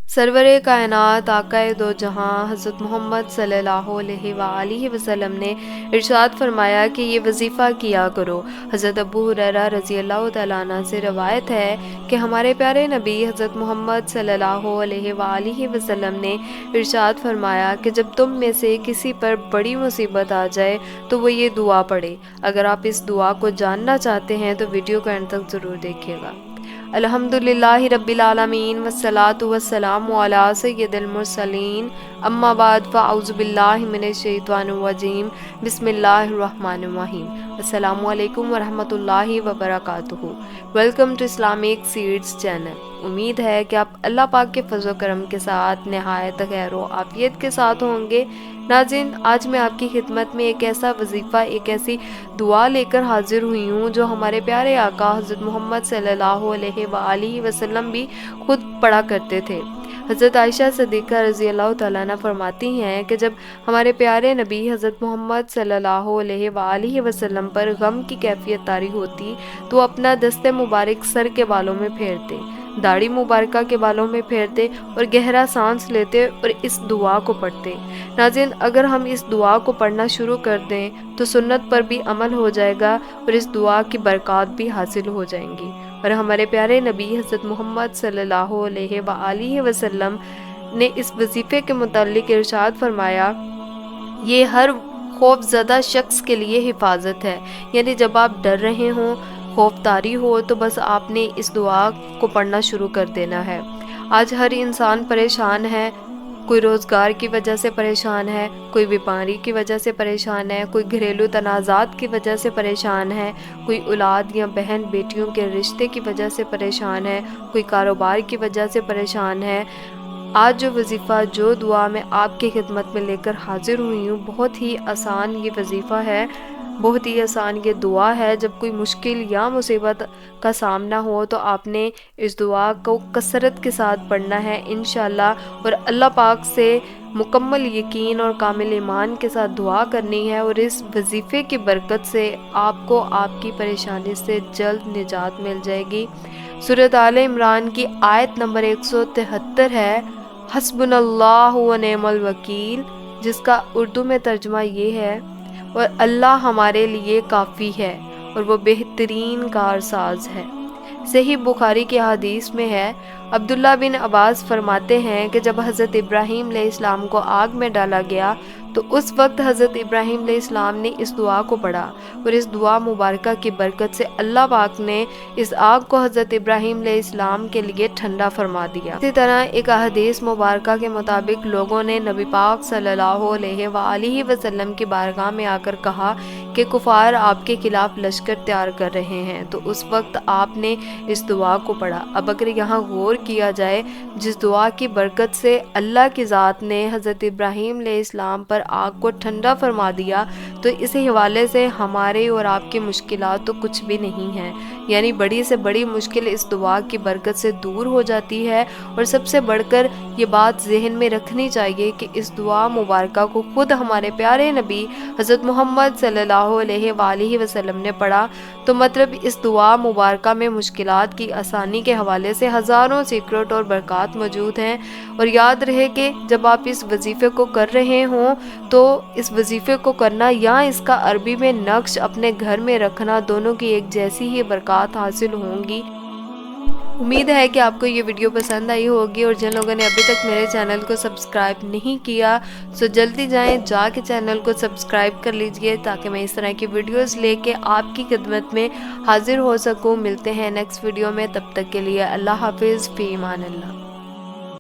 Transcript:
Server कायनात आकाए दो जहां हज़रत मोहम्मद सल्लल्लाहु अलैहि वसल्लम ने इरशाद फरमाया कि ये वजीफ़ा किया करो। हज़रत अबू हुरैरा रज़ी अल्लाह तआला अन्हु से रवायत है कि हमारे प्यारे नबी हज़रत मोहम्मद सल्लल्लाहु अलैहि वसल्लम ने इरशाद फरमाया कि जब तुम में से किसी पर बड़ी मुसीबत आ जाए तो वो ये दुआ पढ़े। अगर आप इस दुआ को जानना चाहते हैं तो वीडियो को अंत तक ज़रूर देखिएगा। अल्हम्दुलिल्लाहि रब्बिल आलमीन वस्सलातु वस्सलामु अला सय्यिदिल मुरसलीन अम्मा बाद फ़अऊज़ु बिल्लाहि मिनश शैतानिर रजीम बिस्मिल्लाहिर रहमानिर रहीम। अस्सलामु अलैकुम वरहमतुल्लाहि वबरकातुहू। Welcome to Islamic seeds channel. उम्मीद है कि आप अल्लाह पाक के फज़ल व करम के साथ नहायत खैर व आफ़ियत के साथ होंगे। नाज़रीन, आज मैं आपकी खिदमत में एक ऐसा वजीफ़ा, एक ऐसी दुआ लेकर हाजिर हुई हूँ जो हमारे प्यारे आका हज़रत मोहम्मद सल्लल्लाहु अलैहि वसल्लम भी खुद पढ़ा करते थे। हज़रत आयशा सिद्दीक़ा रज़ी अल्लाह तआला अन्हा फरमाती हैं कि जब हमारे प्यारे नबी हज़रत मोहम्मद सल्लल्लाहु अलैहि वसल्लम पर गम की कैफियत तारी होती तो अपना दस्ते मुबारक सर के बालों में फेरते, दाढ़ी मुबारका के बालों में फेरते और गहरा सांस लेते और इस दुआ को पढ़ते। नाज़रीन, अगर हम इस दुआ को पढ़ना शुरू कर दें तो सुन्नत पर भी अमल हो जाएगा और इस दुआ की बरकत भी हासिल हो जाएंगी। और हमारे प्यारे नबी हज़रत मोहम्मद सल्लल्लाहु अलैहि वसल्लम ने इस वजीफ़े के मुताल्लिक़ इरशाद फरमाया, ये हर खौफज़दा शख्स के लिए हिफाजत है। यानी जब आप डर रहे हों, खौफतारी हो, तो बस आपने इस दुआ को पढ़ना शुरू कर देना है। आज हर इंसान परेशान है, कोई रोज़गार की वजह से परेशान है, कोई बीमारी की वजह से परेशान है, कोई घरेलू तनाज़ात की वजह से परेशान है, कोई औलाद या बहन बेटियों के रिश्ते की वजह से परेशान है, कोई कारोबार की वजह से परेशान है। आज जो वजीफ़ा, जो दुआ मैं आपकी खिदमत में लेकर हाजिर हुई हूँ, बहुत ही आसान ये वजीफ़ा है, बहुत ही आसान ये दुआ है। जब कोई मुश्किल या मुसीबत का सामना हो तो आपने इस दुआ को कसरत के साथ पढ़ना है इंशाअल्लाह, और अल्लाह पाक से मुकम्मल यकीन और कामिल ईमान के साथ दुआ करनी है। और इस वजीफ़े की बरकत से आपको आपकी परेशानी से जल्द निजात मिल जाएगी। सूरत आले इमरान की आयत नंबर 173 है, हस्बुनल्लाहु व निअमल वकील, जिसका उर्दू में तर्जुमा ये है, और अल्लाह हमारे लिए काफ़ी है और वो बेहतरीन कारसाज है। सही बुखारी की हदीस में है, अब्दुल्ला बिन अब्बास फरमाते हैं कि जब हज़रत इब्राहीम अलैहिस्सलाम को आग में डाला गया तो उस वक्त हज़रत इब्राहीम अलैहिस्सलाम ने इस दुआ को पढ़ा और इस दुआ मुबारका की बरकत से अल्लाह पाक ने इस आग को हज़रत इब्राहीम अलैहिस्सलाम के लिए ठंडा फरमा दिया। इसी तरह एक हदीस मुबारका के मुताबिक लोगों ने नबी पाक सल्लल्लाहु अलैहि वसल्लम की बारगाह में आकर कहा कि कुफार आपके खिलाफ लश्कर तैयार कर रहे हैं, तो उस वक्त आपने इस दुआ को पढ़ा। अब अगर यहाँ गौर किया जाए, जिस दुआ की बरकत से अल्लाह की ज़ात ने हज़रत इब्राहीम अलैहिस्सलाम पर आग को ठंडा फरमा दिया, तो इस हवाले से हमारे और आपकी मुश्किलात तो कुछ भी नहीं हैं। यानी बड़ी से बड़ी मुश्किल इस दुआ की बरकत से दूर हो जाती है। और सबसे बढ़कर ये बात जहन में रखनी चाहिए कि इस दुआ मुबारका को खुद हमारे प्यारे नबी हज़रत मोहम्मद सल्लल्लाहु अलैहि वसल्लम ने पढ़ा, तो मतलब इस दुआ मुबारका में मुश्किलात की आसानी के हवाले से हज़ारों सीक्रेट और बरक़ात मौजूद हैं। और याद रहे कि जब आप इस वजीफ़े को कर रहे हों तो इस वजीफ़े को करना या इसका अरबी में नक्श अपने घर में रखना, दोनों की एक जैसी ही बरक़ात हासिल होंगी। उम्मीद है कि आपको ये वीडियो पसंद आई होगी, और जिन लोगों ने अभी तक मेरे चैनल को सब्सक्राइब नहीं किया तो जल्दी जाके चैनल को सब्सक्राइब कर लीजिए, ताकि मैं इस तरह की वीडियोस लेके आपकी खिदमत में हाजिर हो सकूं। मिलते हैं नेक्स्ट वीडियो में, तब तक के लिए अल्लाह हाफिज़, फ़ी अमान अल्लाह।